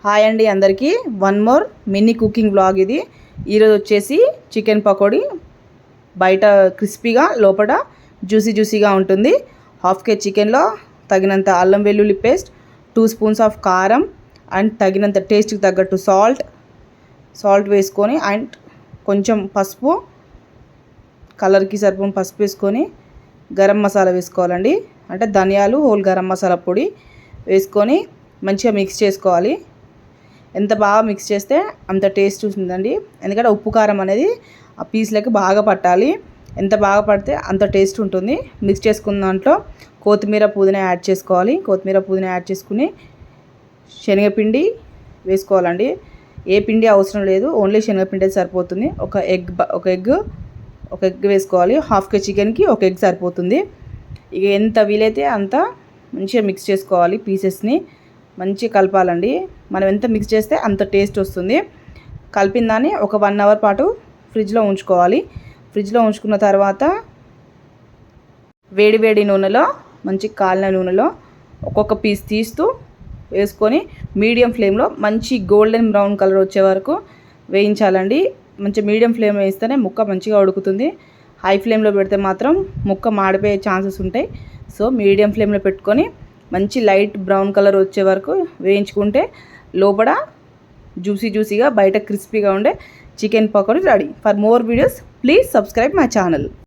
Hi అండి అందరికీ one more mini cooking blog ఇది. ఈరోజు వచ్చేసి చికెన్ పకోడీ. బయట క్రిస్పీగా లోపల జ్యూసీగా ఉంటుంది. హాఫ్ కేజీ చికెన్లో తగినంత అల్లం వెల్లుల్లి పేస్ట్, 2 స్పూన్స్ ఆఫ్ కారం అండ్ తగినంత టేస్ట్కి తగ్గట్టు సాల్ట్ వేసుకొని అండ్ కొంచెం పసుపు, కలర్కి సరిపోయిన పసుపు వేసుకొని గరం మసాలా వేసుకోవాలండి. అంటే ధనియాలు, హోల్ గరం మసాలా పొడి వేసుకొని మంచిగా మిక్స్ చేసుకోవాలి. ఎంత బాగా మిక్స్ చేస్తే అంత టేస్ట్ ఉంటుందండి. ఎందుకంటే ఉప్పు కారం అనేది ఆ పీస్లకి బాగా పట్టాలి. ఎంత బాగా పడితే అంత టేస్ట్ ఉంటుంది. మిక్స్ చేసుకున్న దాంట్లో కొత్తిమీర, పుదీనా యాడ్ చేసుకోవాలి. కొత్తిమీర, పుదీనా యాడ్ చేసుకుని శనగపిండి వేసుకోవాలండి. ఏ పిండి అవసరం లేదు, ఓన్లీ శనగపిండి సరిపోతుంది. ఒక ఎగ్ వేసుకోవాలి. హాఫ్ కేజీ చికెన్కి ఒక ఎగ్ సరిపోతుంది. ఇక ఎంత వీలైతే అంత మంచిగా మిక్స్ చేసుకోవాలి. పీసెస్ని మంచిగా కలపాలండి. మనం ఎంత మిక్స్ చేస్తే అంత టేస్ట్ వస్తుంది. కలిపిన దాన్ని ఒక 1 అవర్ పాటు ఫ్రిడ్జ్లో ఉంచుకోవాలి. ఫ్రిడ్జ్లో ఉంచుకున్న తర్వాత వేడి నూనెలో, మంచి కాలిన నూనెలో ఒక్కొక్క పీస్ తీస్తూ వేసుకొని మీడియం ఫ్లేమ్లో మంచి గోల్డెన్ బ్రౌన్ కలర్ వచ్చే వరకు వేయించాలండి. మంచి మీడియం ఫ్లేమ్ వేస్తేనే ముక్క మంచిగా ఉడుకుతుంది. హై ఫ్లేమ్లో పెడితే మాత్రం ముక్క మాడిపోయే ఛాన్సెస్ ఉంటాయి. సో మీడియం ఫ్లేమ్లో పెట్టుకొని మంచి లైట్ బ్రౌన్ కలర్ వచ్చే వరకు వేయించుకుంటే లోపల జ్యూసీగా, బయట క్రిస్పీగా ఉండే chicken pakodi ready. For more videos please subscribe my channel.